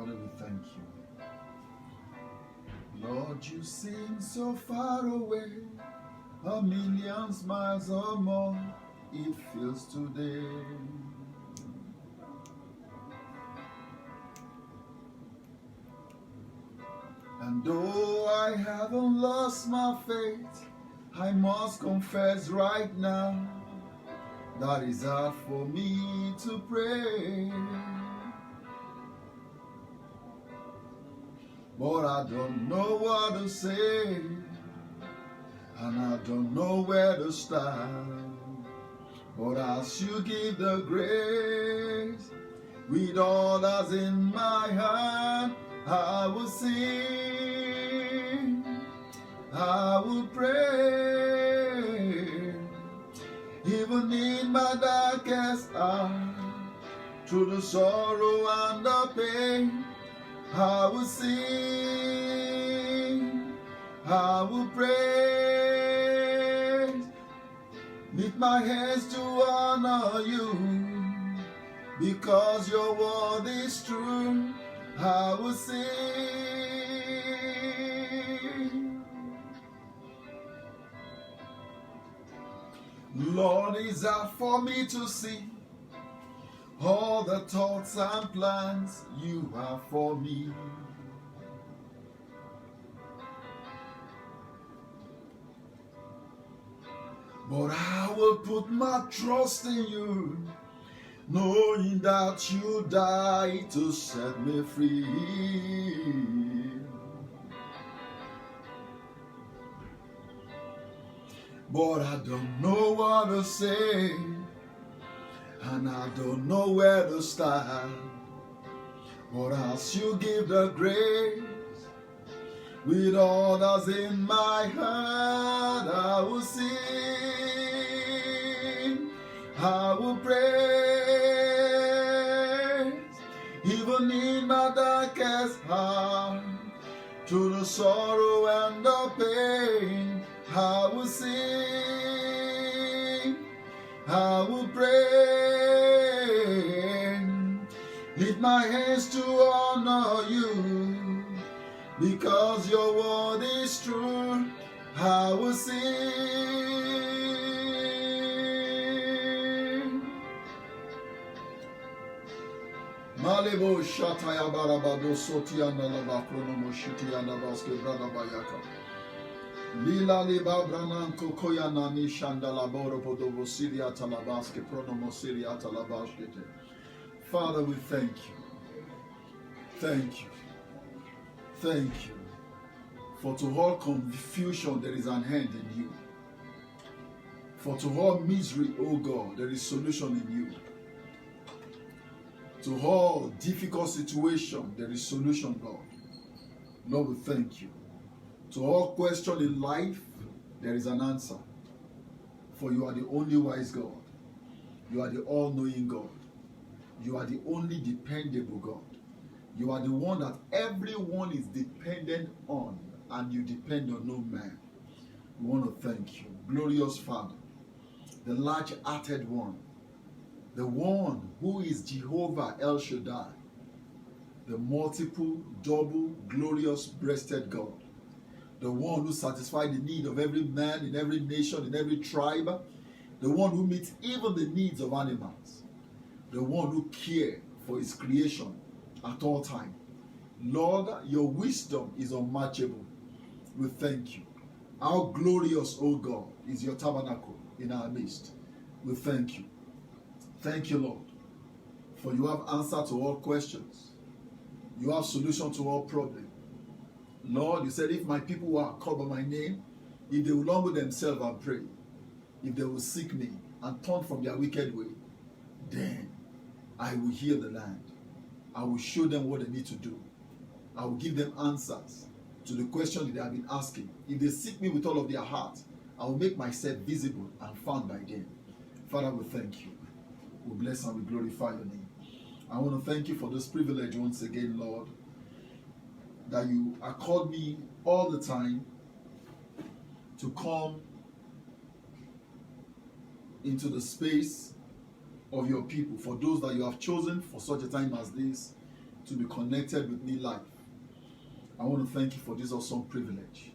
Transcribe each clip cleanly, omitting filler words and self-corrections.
Father, we thank you. Lord, you seem so far away, a million miles or more, it feels today. And though I haven't lost my faith, I must confess right now that it's hard for me to pray. But I don't know what to say, and I don't know where to start. But as you give the grace, with all that's in my heart, I will sing, I will pray, even in my darkest hour, through the sorrow and the pain, I will sing, I will praise, lift my hands to honor you, because your word is true. I will sing. Lord, it's hard for me to see all the thoughts and plans you have for me. But I will put my trust in you, knowing that you died to set me free. But I don't know what to say, and I don't know where to start. But as you give the grace, with all that's in my heart, I will sing, I will praise, even in my darkest heart, through the sorrow and the pain, I will sing, I will pray, lift my hands to honor you, because your word is true. I will sing. Malebo shataya barabado sotianda laba kronomo shitianda baske brada bayaka. Lila liba brananko koyana ni shanda laboro podovo siriata labaske pronomo siriata labaskete. Father, we thank you. Thank you. Thank you. For to all confusion there is an end in you. For to all misery, O God, there is solution in you. To all difficult situation, there is solution, Lord. Lord, we thank you. To all question in life, there is an answer. For you are the only wise God. You are the all-knowing God. You are the only dependable God. You are the one that everyone is dependent on, and you depend on no man. We want to thank you, glorious Father, the large-hearted one, the one who is Jehovah El Shaddai, the multiple, double, glorious-breasted God, the one who satisfies the need of every man in every nation, in every tribe, the one who meets even the needs of animals, the one who cares for his creation at all times. Lord, your wisdom is unmatchable. We thank you. How glorious, O God, is your tabernacle in our midst. We thank you. Thank you, Lord, for you have answer to all questions. You have solution to all problems. Lord, you said if my people who are called by my name, if they will humble themselves and pray, if they will seek me and turn from their wicked way, then I will heal the land. I will show them what they need to do. I will give them answers to the questions that they have been asking. If they seek me with all of their heart, I will make myself visible and found by them. Father, we thank you. We bless and we glorify your name. I want to thank you for this privilege once again, Lord, that you accord me all the time to come into the space of your people, for those that you have chosen for such a time as this, to be connected with me live. I want to thank you for this awesome privilege.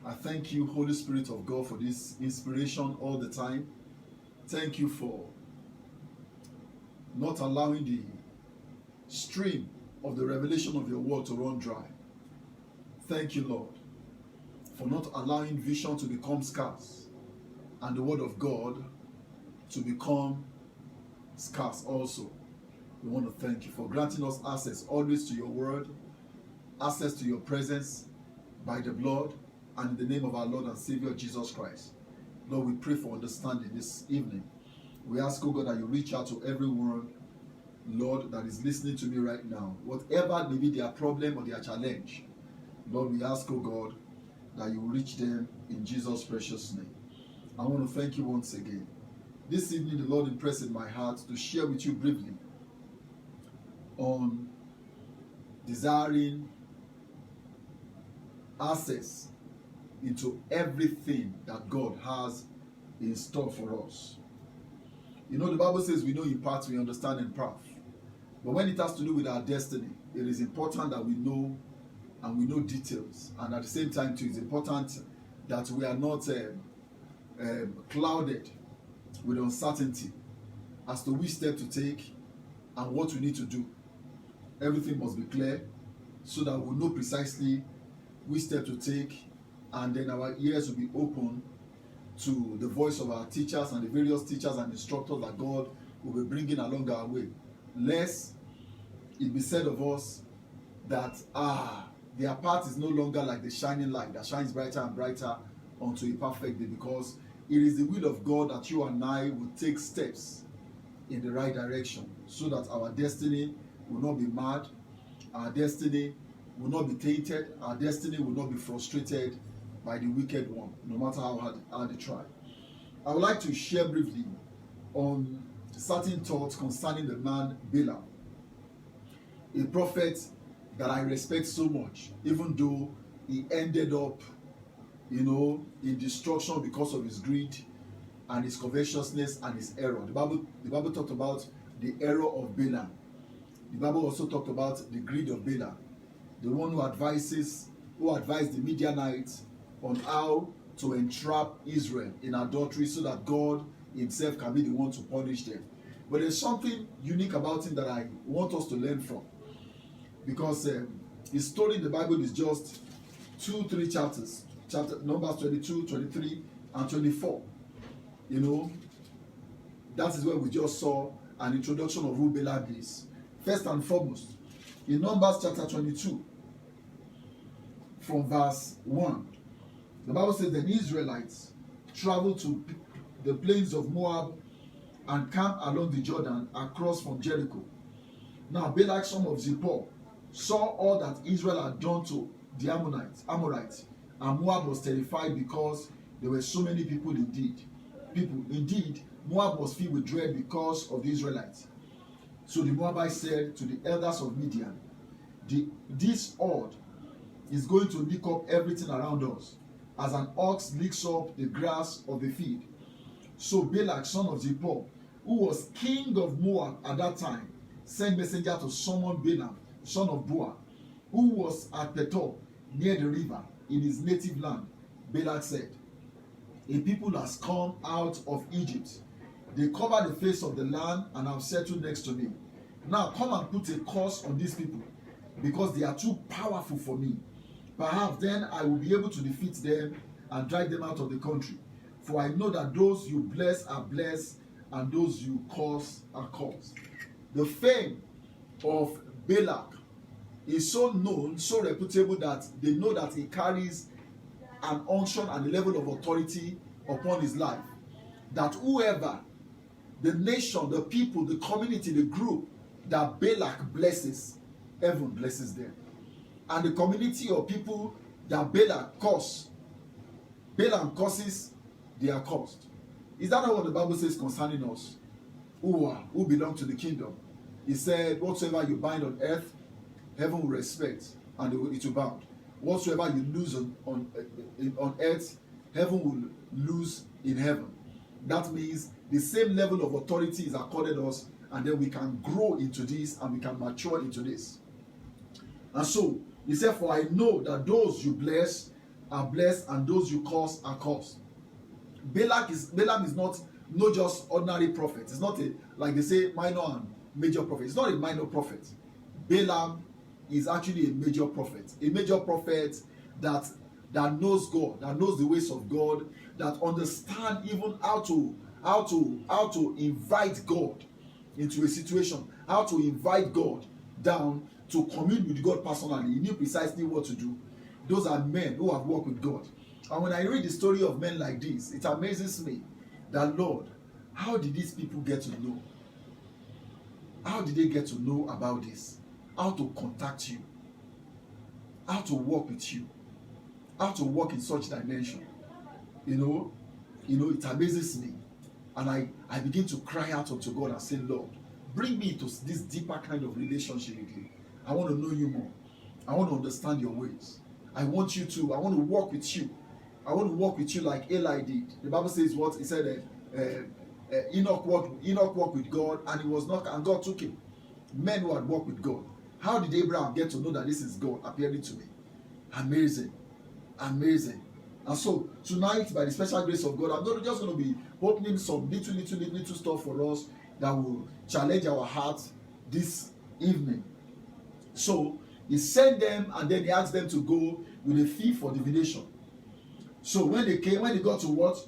I thank you, Holy Spirit of God, for this inspiration all the time. Thank you for not allowing the stream of the revelation of your word to run dry. Thank you, Lord, for not allowing vision to become scarce and the word of God to become scarce also. We want to thank you for granting us access always to your word, access to your presence by the blood and in the name of our Lord and Savior Jesus Christ. Lord, we pray for understanding this evening. We ask, oh God, that you reach out to everyone, Lord, that is listening to me right now. Whatever may be their problem or their challenge, Lord, we ask, oh God, that you reach them in Jesus' precious name. I want to thank you once again. This evening, the Lord impressed in my heart to share with you briefly on desiring access into everything that God has in store for us. You know, the Bible says we know in part, we understand in part. But when it has to do with our destiny, it is important that we know and we know details. And at the same time, too, it's important that we are not clouded with uncertainty as to which step to take and what we need to do. Everything must be clear so that we'll know precisely which step to take, and then our ears will be open to the voice of our teachers and the various teachers and instructors that God will be bringing along our way. Lest it be said of us that their path is no longer like the shining light that shines brighter and brighter unto a perfect day, because it is the will of God that you and I will take steps in the right direction so that our destiny will not be mad, our destiny will not be tainted, our destiny will not be frustrated by the wicked one, no matter how hard they try. I would like to share briefly on certain thoughts concerning the man Balaam, a prophet that I respect so much, even though he ended up, in destruction because of his greed and his covetousness and his error. The Bible talked about the error of Balaam. The Bible also talked about the greed of Balaam, the one who advised the Midianites on how to entrap Israel in adultery so that God himself can be the one to punish them. But there's something unique about him that I want us to learn from, because his story in the Bible is just 2-3 chapters. Numbers 22, 23, and 24. That is where we just saw an introduction of who Balaam is. First and foremost, in Numbers chapter 22, from verse 1, the Bible says that the Israelites traveled to the plains of Moab and camped along the Jordan across from Jericho. Now Balak, son of Zippor, saw all that Israel had done to the Amorites, and Moab was terrified because there were so many people. Indeed, Moab was filled with dread because of the Israelites. So the Moabites said to the elders of Midian, this horde is going to lick up everything around us, as an ox licks up the grass of the field. So Balak, son of Zippor, who was king of Moab at that time, sent messenger to summon Balaam, son of Beor, who was at Pethor, near the river, in his native land. Balak said, a people has come out of Egypt. They cover the face of the land and have settled next to me. Now come and put a curse on these people, because they are too powerful for me. Perhaps then I will be able to defeat them and drive them out of the country. For I know that those you bless are blessed, and those you curse are cursed. The fame of Balak is so known, so reputable, that they know that he carries an unction and a level of authority upon his life. That whoever, the nation, the people, the community, the group that Balak blesses, heaven blesses them. And the community or people that Balaam curses, they are cursed. Is that not what the Bible says concerning us who belong to the kingdom? He said, whatsoever you bind on earth, heaven will respect, and it will bound. Whatsoever you lose on earth, heaven will lose in heaven. That means the same level of authority is accorded us and then we can grow into this and we can mature into this. And so he said, for I know that those you bless are blessed and those you curse are cursed. Balaam is not just ordinary prophet. It's not a, like they say, minor and major prophet. It's not a minor prophet. Balaam is actually a major prophet. A major prophet that knows God, that knows the ways of God, that understand even how to invite God into a situation, how to invite God down to commune with God personally. He knew precisely what to do. Those are men who have worked with God. And when I read the story of men like this, it amazes me that, Lord, how did these people get to know? How did they get to know about this? How to contact you? How to work with you? How to work in such dimension? You know, it amazes me. And I begin to cry out unto God and say, Lord, bring me to this deeper kind of relationship with you. I want to know you more. I want to understand your ways. I want to walk with you. I want to walk with you like Eli did. The Bible says what? He said Enoch walked with God, and he was not, and God took him. Men who had walked with God. How did Abraham get to know that this is God appearing to me? Amazing. Amazing. And so tonight, by the special grace of God, I'm just going to be opening some little stuff for us that will challenge our hearts this evening. So he sent them, and then he asked them to go with a fee for divination. So when they got to what?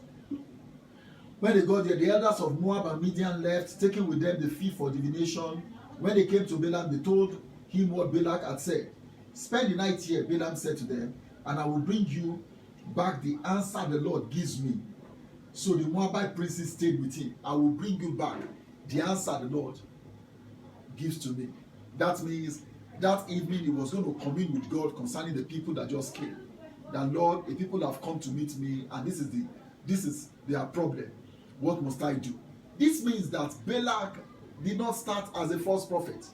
When they got there, the elders of Moab and Midian left, taking with them the fee for divination. When they came to Balaam, they told him what Balak had said. Spend the night here, Balaam said to them, and I will bring you back the answer the Lord gives me. So the Moabite princes stayed with him. I will bring you back the answer the Lord gives to me. That means that evening he was going to commune with God concerning the people that just came. That, Lord, the people have come to meet me, and this is their problem. What must I do? This means that Balak did not start as a false prophet.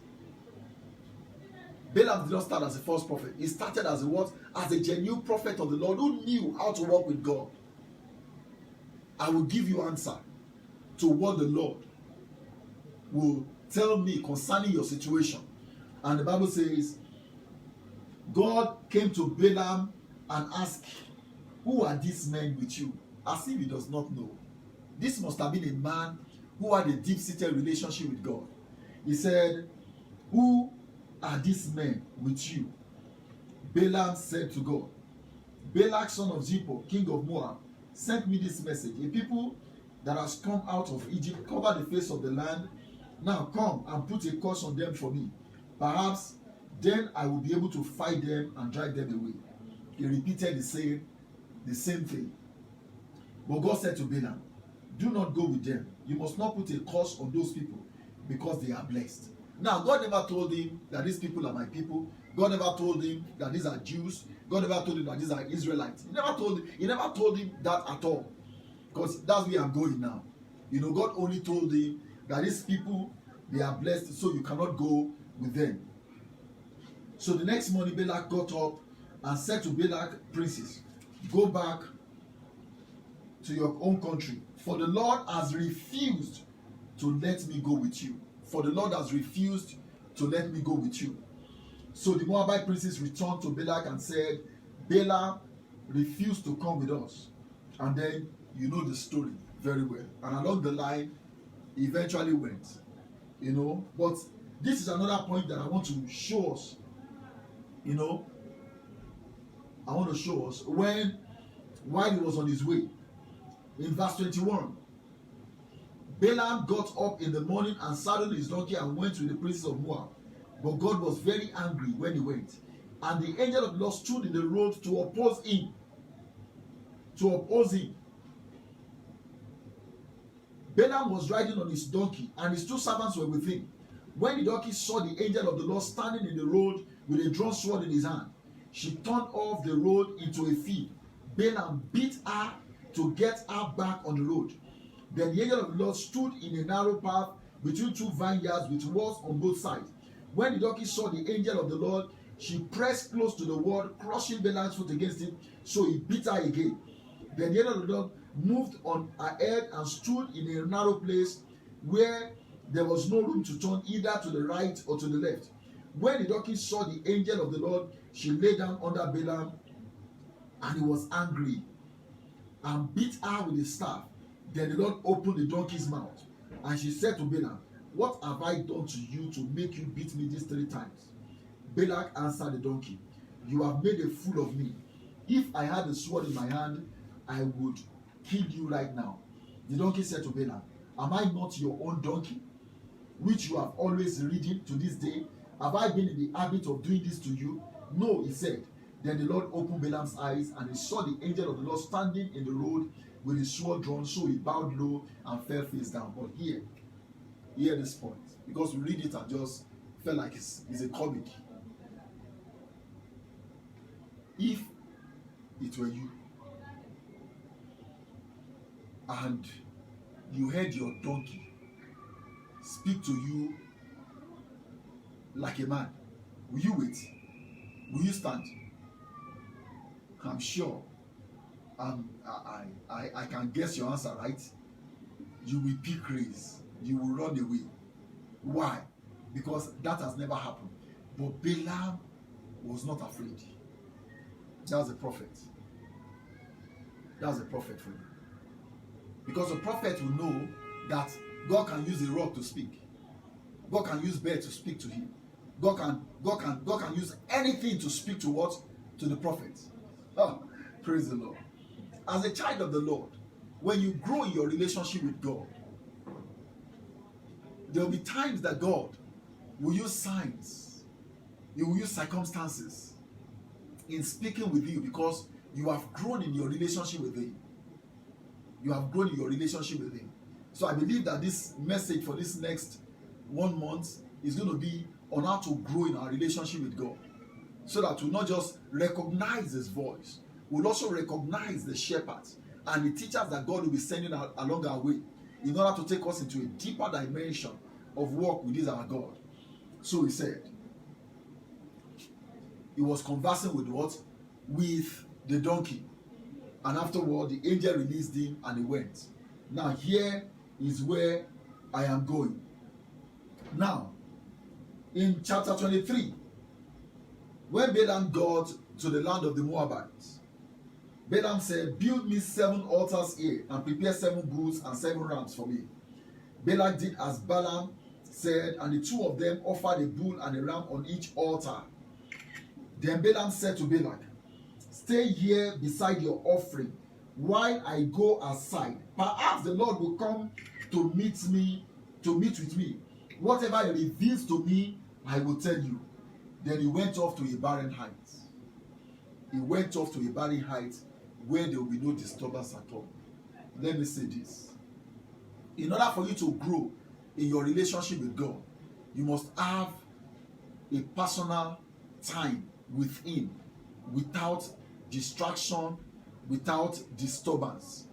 Balaam did not start as a false prophet. He started as a what? As a genuine prophet of the Lord who knew how to walk with God. I will give you answer to what the Lord will tell me concerning your situation. And the Bible says, God came to Balaam and asked, who are these men with you? As if he does not know. This must have been a man who had a deep-seated relationship with God. He said, who are these men with you? Balaam said to God, Balak son of Zippor, king of Moab, sent me this message. A people that has come out of Egypt cover the face of the land. Now come and put a curse on them for me. Perhaps then I will be able to fight them and drive them away. He repeated the same thing. But God said to Balaam, do not go with them. You must not put a curse on those people because they are blessed. Now, God never told him that these people are my people. God never told him that these are Jews. God never told him that these are Israelites. He never told him that at all. Because that's where I'm going now. God only told him that these people, they are blessed, so you cannot go with them. So the next morning, Balak got up and said to Balak princes, go back to your own country, for the Lord has refused to let me go with you. For the Lord has refused to let me go with you. So the Moabite princes returned to Balak and said, Balaam refused to come with us. And then you know the story very well. And along the line, he eventually went. But this is another point that I want to show us. I want to show us while he was on his way. In verse 21, Balaam got up in the morning and saddled his donkey and went with the princes of Moab. But God was very angry when he went. And the angel of the Lord stood in the road to oppose him. Balaam was riding on his donkey, and his two servants were with him. When the donkey saw the angel of the Lord standing in the road with a drawn sword in his hand, she turned off the road into a field. Balaam beat her to get her back on the road. Then the angel of the Lord stood in a narrow path between two vineyards with walls on both sides. When the donkey saw the angel of the Lord, she pressed close to the wall, crushing Balaam's foot against him, so he beat her again. Then the angel of the Lord moved on ahead and stood in a narrow place where there was no room to turn either to the right or to the left. When the donkey saw the angel of the Lord, she lay down under Balaam, and he was angry and beat her with his staff. Then the Lord opened the donkey's mouth, and she said to Balaam, "What have I done to you to make you beat me these 3 times?" Balak answered the donkey, "You have made a fool of me. If I had a sword in my hand, I would kill you right now." The donkey said to Balaam, "Am I not your own donkey, which you have always ridden to this day? Have I been in the habit of doing this to you?" "No," he said. Then the Lord opened Balaam's eyes, and he saw the angel of the Lord standing in the road with his sword drawn. So he bowed low and fell face down. But hear this point, because we read it and just felt like it's a comic. If it were you, and you heard your donkey speak to you like a man, will you wait? Will you stand? I'm sure I can guess your answer, right? You will pick race. You will run away. Why? Because that has never happened. But Balaam was not afraid. That's a prophet. That's a prophet for you. Because a prophet will know that God can use a rock to speak. God can use bird to speak to him. God can use anything to speak to what? To the prophet. Oh, praise the Lord. As a child of the Lord, when you grow in your relationship with God, there will be times that God will use signs, He will use circumstances in speaking with you, because you have grown in your relationship with Him. You have grown in your relationship with Him. So I believe that this message for this next 1 month is going to be on how to grow in our relationship with God, so that we'll not just recognize His voice, we'll also recognize the shepherds and the teachers that God will be sending along our way, in order to take us into a deeper dimension of work with this our God. So he said, he was conversing with what? With the donkey. And afterward, the angel released him and he went. Now here is where I am going. Now, in chapter 23, when Balaam got to the land of the Moabites, Balaam said, "Build me 7 altars here, and prepare 7 bulls and 7 rams for me." Balak did as Balaam said, and the 2 of them offered a bull and a ram on each altar. Then Balaam said to Balak, "Stay here beside your offering while I go aside. Perhaps the Lord will come to meet with me. Whatever He reveals to me, I will tell you." Then he went off to a barren height. He went off to a barren height where there will be no disturbance at all. Let me say this. In order for you to grow in your relationship with God, you must have a personal time with Him, without distraction, without disturbance.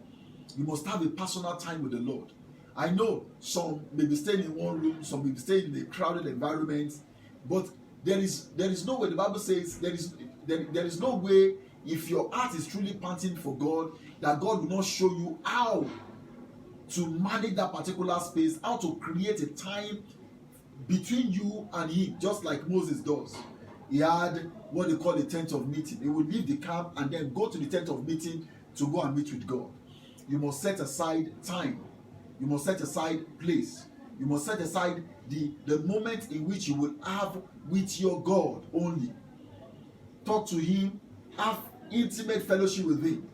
You must have a personal time with the Lord. I know some may be staying in one room, some may be staying in a crowded environment, but there is no way. The Bible says there is no way, if your heart is truly panting for God, that God will not show you how to manage that particular space, how to create a time between you and Him, just like Moses does. He had what they call a tent of meeting. He would leave the camp and then go to the tent of meeting to go and meet with God. You must set aside time. You must set aside place. You must set aside the moment in which you will have with your God only. Talk to Him. Have intimate fellowship with Him.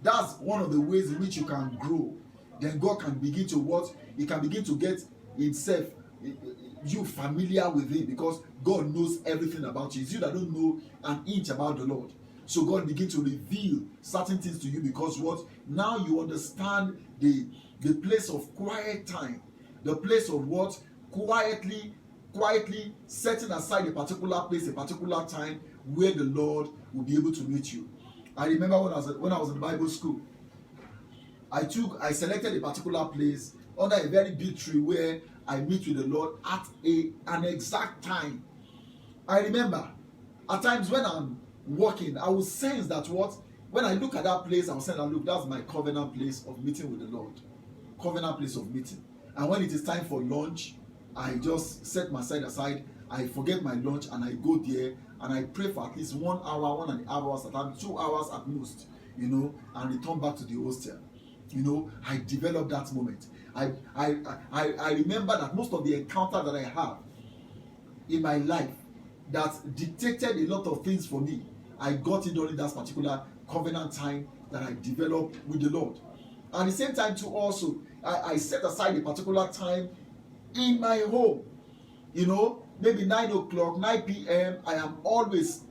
That's one of the ways in which you can grow. Then God can begin to what? He can begin to get Himself, you familiar with Him, because God knows everything about you. It's you that don't know an inch about the Lord. So God begin to reveal certain things to you, because what? Now you understand the place of quiet time. The place of what? Quietly setting aside a particular place, a particular time where the Lord will be able to meet you. I remember when I was in Bible school, I selected a particular place under a very big tree where I meet with the Lord at an exact time. I remember at times when I'm walking, I will sense that when I look at that place, I will sense that, look, that's my covenant place of meeting with the Lord. Covenant place of meeting. And when it is time for lunch, I just set my side aside, I forget my lunch, and I go there and I pray for at least 1 hour, 1.5 hours at time, 2 hours at most, and return back to the hostel. I developed that moment. I remember that most of the encounters that I have in my life that dictated a lot of things for me, I got it during that particular covenant time that I developed with the Lord. At the same time too, also I set aside a particular time in my home, maybe 9 o'clock, 9 p.m. I am always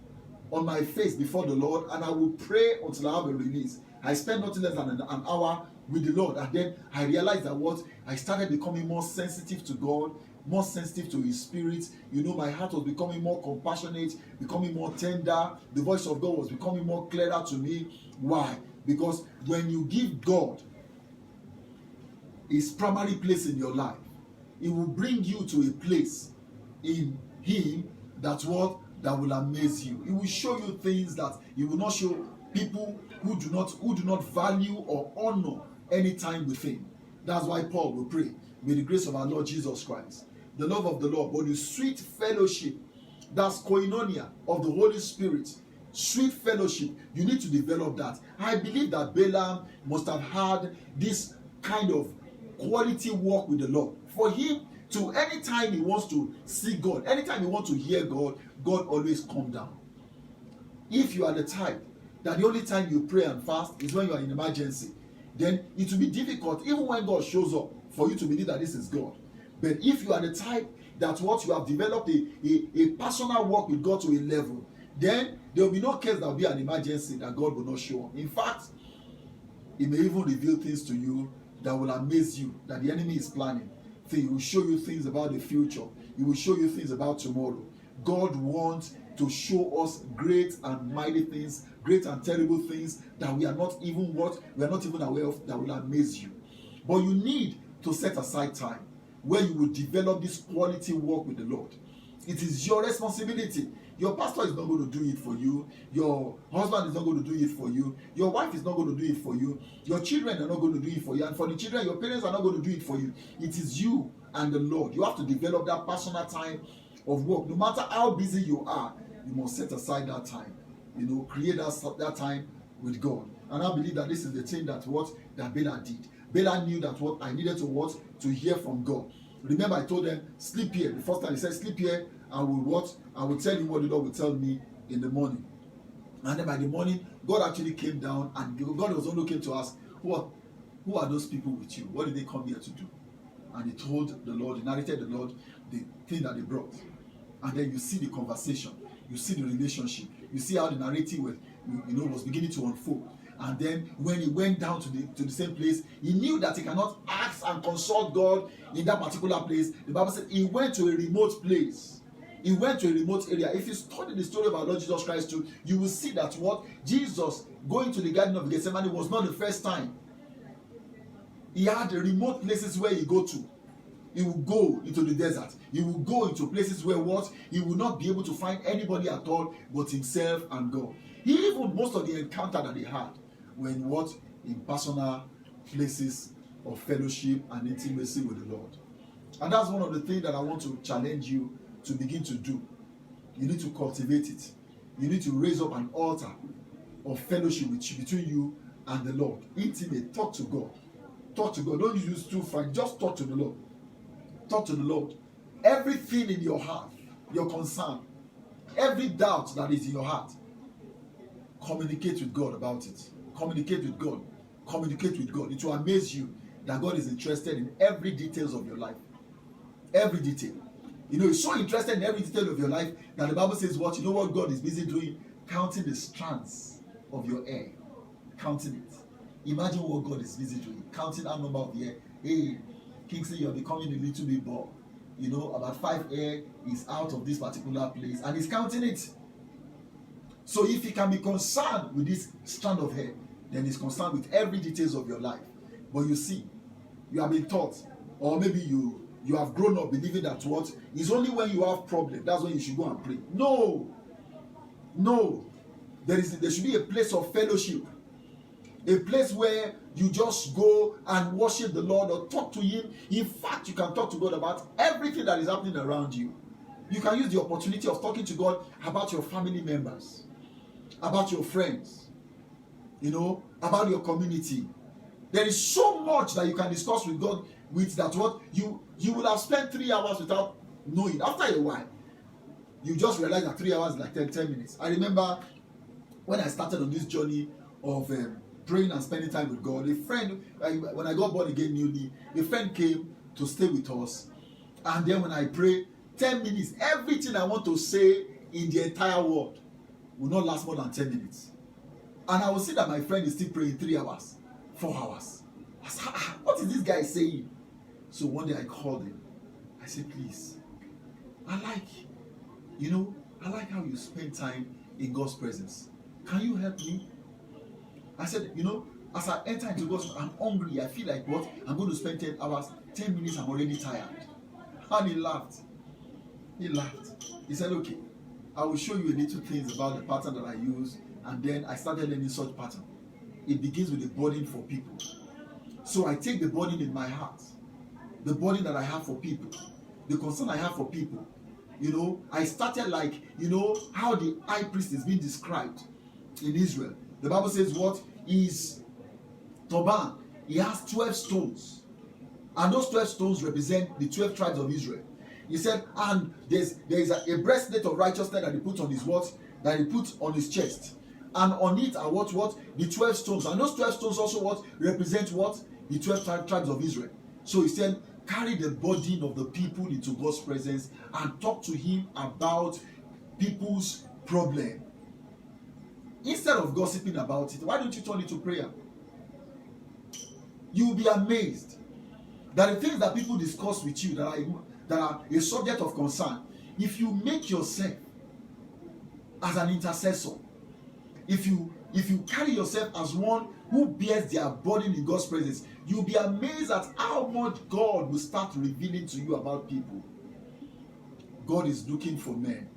on my face before the Lord, and I will pray until I have a release. I spend nothing less than an hour with the Lord, and then I realized that I started becoming more sensitive to God, more sensitive to His Spirit. My heart was becoming more compassionate, becoming more tender. The voice of God was becoming more clearer to me. Why? Because when you give God His primary place in your life, it will bring you to a place in Him that will amaze you. It will show you things that He will not show people who do not value or honor any time with Him. That's why Paul will pray, may the grace of our Lord Jesus Christ, the love of the Lord, but the sweet fellowship, that's koinonia of the Holy Spirit, sweet fellowship. You need to develop that. I believe that Balaam must have had this kind of quality walk with the Lord. For him to, anytime he wants to see God, anytime he wants to hear God, God always comes down. If you are the type that the only time you pray and fast is when you are in emergency, then it will be difficult, even when God shows up, for you to believe that this is God. But if you are the type that you have developed a personal walk with God to a level, then there will be no case that will be an emergency that God will not show up. In fact, He may even reveal things to you that will amaze you, that the enemy is planning. He will show you things about the future. He will show you things about tomorrow. God wants to show us great and mighty things, great and terrible things that we are not even aware of, that will amaze you. But you need to set aside time where you will develop this quality walk with the Lord. It is your responsibility. Your pastor is not going to do it for you. Your husband is not going to do it for you. Your wife is not going to do it for you. Your children are not going to do it for you. And for the children, your parents are not going to do it for you. It is you and the Lord. You have to develop that personal time of work. No matter how busy you are, you must set aside that time. Create that time with God. And I believe that this is the thing that Balaam did. Balaam knew that I needed to hear from God. Remember, I told them, sleep here. The first time he said, sleep here, I will tell you what the Lord will tell me in the morning. And then by the morning, God actually came down, and God was only came to ask, who are those people with you? What did they come here to do? And he told the Lord, he narrated the Lord the thing that they brought. And then you see the conversation, you see the relationship, you see how the narrative was beginning to unfold. And then when he went down to the same place, he knew that he cannot ask and consult God in that particular place. The Bible said he went to a remote place. He went to a remote area. If you study the story of our Lord Jesus Christ too, you will see that Jesus going to the Garden of Gethsemane was not the first time. He had remote places where he go to. He will go into the desert. He will go into places where he will not be able to find anybody at all but himself and God. Even most of the encounter that he had were in personal places of fellowship and intimacy with the Lord. And that's one of the things that I want to challenge you to begin to do. You need to cultivate it. You need to raise up an altar of fellowship between you and the Lord. Intimate. Talk to God. Talk to God. Don't use too frank. Just talk to the Lord. Talk to the Lord. Everything in your heart, your concern, every doubt that is in your heart, communicate with God about it. Communicate with God. Communicate with God. It will amaze you that God is interested in every details of your life. Every detail. He's so interested in every detail of your life that the Bible says what God is busy doing? Counting the strands of your hair. Counting it. Imagine what God is busy doing. Counting our number of hair. Hey, Kingsley, you're becoming a little bit bald. About 5 hair is out of this particular place, and he's counting it. So if he can be concerned with this strand of hair, then he's concerned with every details of your life. But you see, you have been taught, or maybe you have grown up believing that is only when you have problem, that's when you should go and pray. No. There should be a place of fellowship, a place where you just go and worship the Lord or talk to Him. In fact, you can talk to God about everything that is happening around you. You can use the opportunity of talking to God about your family members, about your friends, about your community. There is so much that you can discuss with God with that what you would have spent 3 hours without knowing. After a while, you just realize that 3 hours is like 10 minutes. I remember when I started on this journey of praying and spending time with God, a friend, when I got born again newly, a friend came to stay with us. And then when I pray, 10 minutes, everything I want to say in the entire world will not last more than 10 minutes. And I will see that my friend is still praying 3 hours, 4 hours. I said, what is this guy saying? So one day I called him. I said, please, I like how you spend time in God's presence. Can you help me? I said, as I enter into God's, I'm hungry. I feel like what? I'm going to spend 10 hours, 10 minutes, I'm already tired. And he laughed. He said, okay, I will show you a little things about the pattern that I use. And then I started learning such pattern. It begins with a burden for people. So I take the burden in my heart, the burden that I have for people, the concern I have for people. I started like, how the high priest is being described in Israel. The Bible says what is turban. He has 12 stones. And those 12 stones represent the 12 tribes of Israel. He said, and there is a breastplate of righteousness that he put on his what? That he put on his chest. And on it are what? The 12 stones. And those 12 stones also what? Represent what? The 12 tribes of Israel. So he said, carry the burden of the people into God's presence and talk to Him about people's problem. Instead of gossiping about it, why don't you turn it to prayer? You will be amazed that the things that people discuss with you that are a subject of concern, if you make yourself as an intercessor, if you carry yourself as one who bears their burden in God's presence, you'll be amazed at how much God will start revealing to you about people. God is looking for men.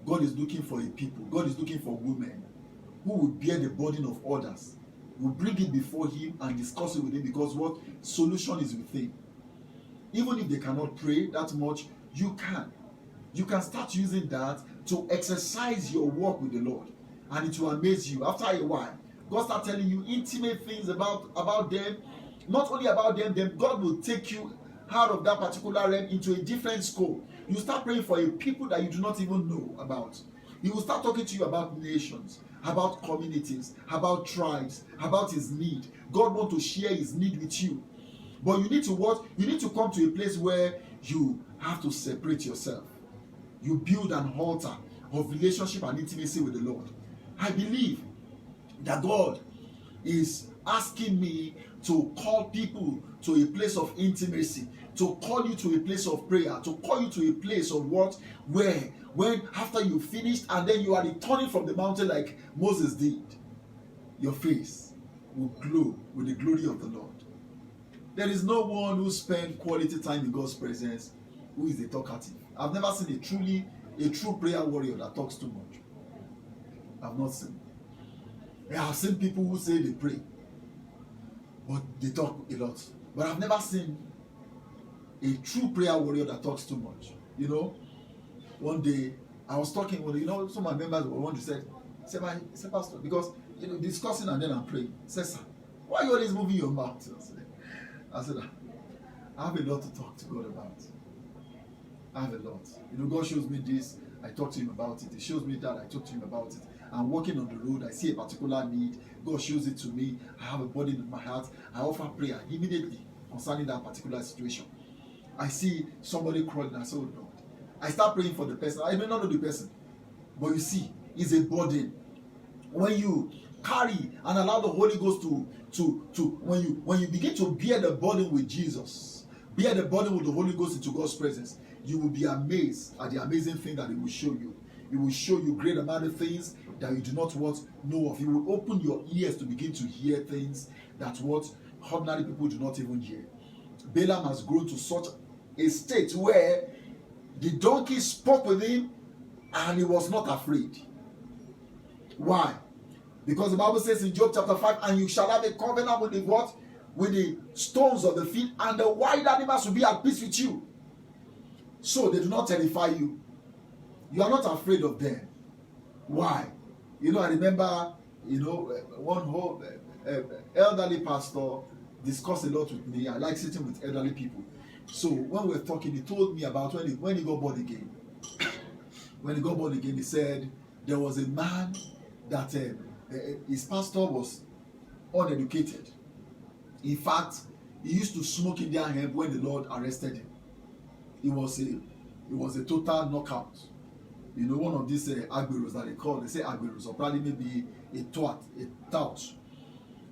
God is looking for a people. God is looking for women who will bear the burden of others, will bring it before Him and discuss it with Him, because what? Solution is with Him. Even if they cannot pray that much, you can start using that to exercise your walk with the Lord, and it will amaze you. After a while, God start telling you intimate things about them. Not only about them, then God will take you out of that particular realm into a different scope. You start praying for a people that you do not even know about. He will start talking to you about nations, about communities, about tribes, about His need. God wants to share His need with you. But you need to what? You need to come to a place where you have to separate yourself. You build an altar of relationship and intimacy with the Lord. I believe that God is asking me to call people to a place of intimacy, to call you to a place of prayer, to call you to a place of what? Where, when after you finished and then you are returning from the mountain like Moses did, your face will glow with the glory of the Lord. There is no one who spends quality time in God's presence who is a talkative. I've never seen a true prayer warrior that talks too much. I've not seen. I've seen people who say they pray, but they talk a lot. But I've never seen a true prayer warrior that talks too much. One day I was talking with, some of my members were one who said, Pastor, because discussing and then I'm praying. Say, sir, why are you always moving your mouth? I said, I have a lot to talk to God about. I have a lot. God shows me this, I talk to Him about it. He shows me that, I talk to Him about it. I'm walking on the road, I see a particular need, God shows it to me, I have a burden in my heart, I offer prayer immediately concerning that particular situation. I see somebody crawling, I say, oh Lord. I start praying for the person. I may not know the person, but you see, it's a burden. When you carry and allow the Holy Ghost when you begin to bear the burden with Jesus, bear the burden with the Holy Ghost into God's presence, you will be amazed at the amazing thing that He will show you. He will show you great amount of things that you do not know of. He will open your ears to begin to hear things that ordinary people do not even hear. Balaam has grown to such a state where the donkey spoke with him and he was not afraid. Why? Because the Bible says in Job chapter 5, and you shall have a covenant with the what? With the stones of the field, and the wild animals will be at peace with you. So they do not terrify you. You are not afraid of them. Why? I remember, one whole elderly pastor discussed a lot with me. I like sitting with elderly people. So when we were talking, he told me about when he got born again. When he got born again, he said there was a man that his pastor was uneducated. In fact, he used to smoke Indian hemp when the Lord arrested him. It was a total knockout. One of these agberos that they call, they say agberos, or probably maybe a tout.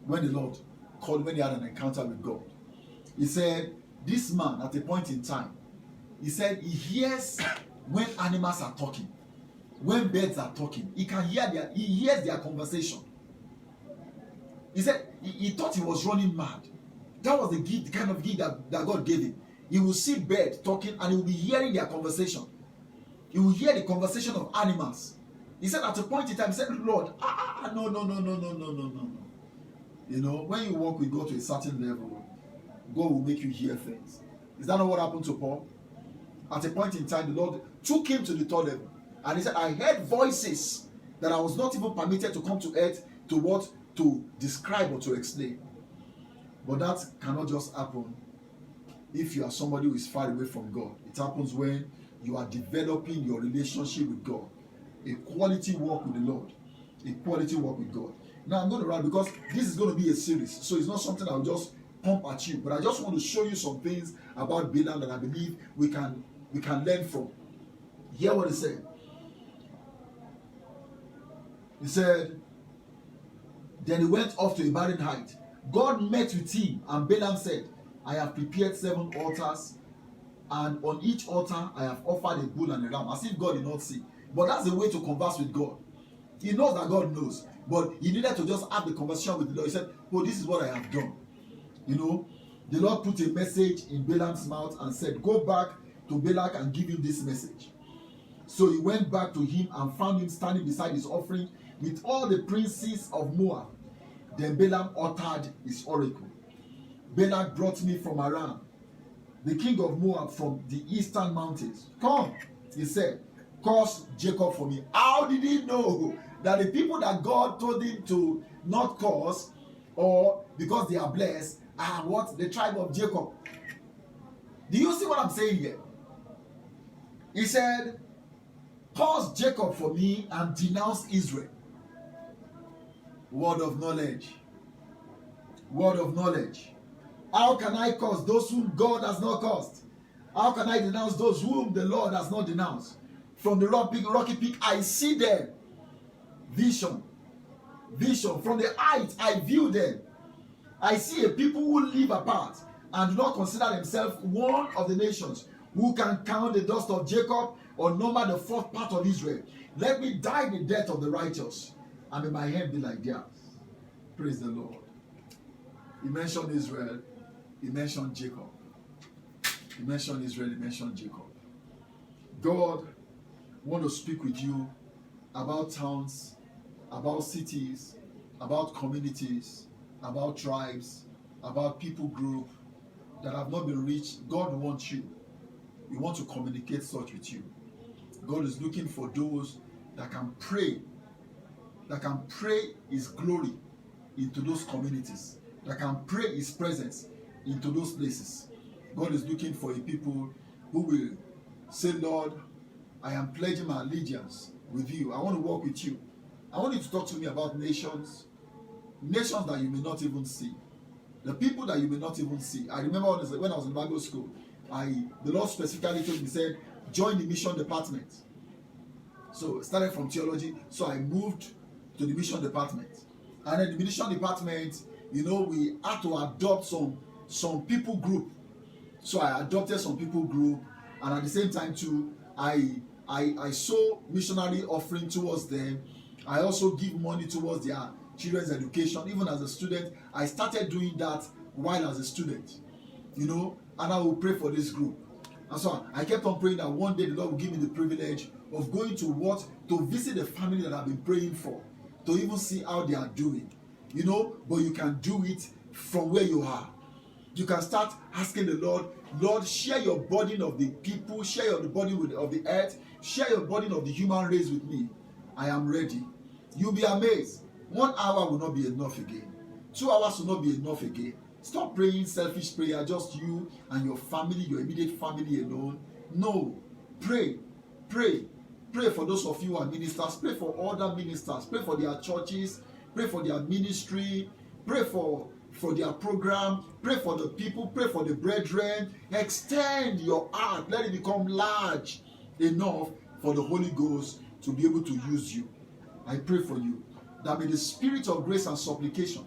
When the Lord called, when he had an encounter with God, he said, this man at a point in time, he said he hears when animals are talking, when birds are talking, he hears their conversation. He said he thought he was running mad. That was the kind of gift that God gave him. He will see birds talking and he will be hearing their conversation. He will hear the conversation of animals. He said at a point in time, he said, Lord, no. When you walk with God to a certain level, God will make you hear things. Is that not what happened to Paul? At a point in time, the Lord took him to the third level. And he said, I heard voices that I was not even permitted to come to earth to describe or to explain. But that cannot just happen if you are somebody who is far away from God. It happens when you are developing your relationship with God. A quality walk with the Lord. A quality walk with God. Now I'm going to run because this is going to be a series. So it's not something I'll just pump at you. But I just want to show you some things about Balaam that I believe we can learn from. Hear what he said. He said, then he went off to a barren height. God met with him, and Balaam said, I have prepared 7 altars, and on each altar I have offered a bull and a ram, as if God did not see. But that's the way to converse with God. He knows that God knows, but he needed to just have the conversation with the Lord. He said, oh, this is what I have done. The Lord put a message in Balaam's mouth and said, go back to Balak and give him this message. So he went back to him and found him standing beside his offering with all the princes of Moab. Then Balaam uttered his oracle. Balak brought me from Aram, the king of Moab, from the eastern mountains. Come, he said, curse Jacob for me. How did he know that the people that God told him to not curse, or because they are blessed, are what? The tribe of Jacob. Do you see what I'm saying here? He said, curse Jacob for me and denounce Israel. Word of knowledge. Word of knowledge. How can I curse those whom God has not cursed? How can I denounce those whom the Lord has not denounced? From the rocky peak, I see them. Vision. Vision. From the height, I view them. I see a people who live apart and do not consider themselves one of the nations, who can count the dust of Jacob or number the 4th part of Israel. Let me die the death of the righteous, and may my head be like theirs. Praise the Lord. He mentioned Israel. He mentioned Jacob. He mentioned Israel. He mentioned Jacob. God wants to speak with you about towns, about cities, about communities, about tribes, about people group that have not been reached. God wants you. He wants to communicate such with you. God is looking for those that can pray His glory into those communities, that can pray His presence into those places. God is looking for a people who will say, Lord, I am pledging my allegiance with you. I want to walk with you. I want you to talk to me about nations that you may not even see, the people that you may not even see. I remember when I was in Bible school, the Lord specifically told me, said, join the mission department. So started from theology, so I moved to the mission department. And in the mission department, we had to adopt some people group. So I adopted some people group, and at the same time too, I sow missionary offering towards them. I also give money towards their children's education. Even as a student, I started doing that while as a student, and I will pray for this group. And so I kept on praying that one day the Lord will give me the privilege of going to visit the family that I've been praying for. to even see how they are doing, you know, but you can do it from where you are. You can start asking the Lord, Lord, share your burden of the people, share your burden of the earth, share your burden of the human race with me. I am ready. You'll be amazed. 1 hour will not be enough again. 2 hours will not be enough again. Stop praying selfish prayer, just you and your family, your immediate family alone. No. Pray. Pray. Pray for those of you who are ministers. Pray for other ministers. Pray for their churches. Pray for their ministry. Pray for their program. Pray for the people. Pray for the brethren. Extend your heart. Let it become large enough for the Holy Ghost to be able to use you. I pray for you that may the spirit of grace and supplication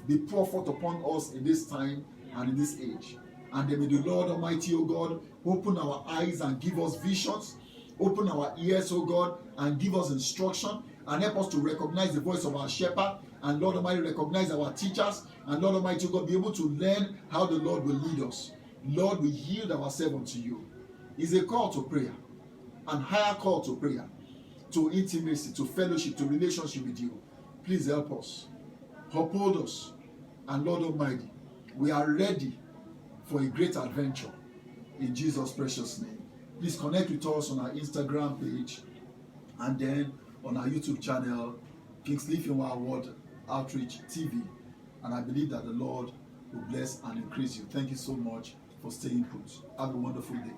be poured forth upon us in this time and in this age. And then may the Lord Almighty, O God, open our eyes and give us visions. Open our ears, O God, and give us instruction, and help us to recognize the voice of our shepherd. And Lord Almighty, recognize our teachers. And Lord Almighty, O God, be able to learn how the Lord will lead us. Lord, we yield ourselves unto you. It's a call to prayer, and higher call to prayer, to intimacy, to fellowship, to relationship with you. Please help us. Uphold us. And Lord Almighty, we are ready for a great adventure in Jesus' precious name. Please connect with us on our Instagram page and then on our YouTube channel, Kingsley Ifeanyi Award Outreach TV. And I believe that the Lord will bless and increase you. Thank you so much for staying put. Have a wonderful day.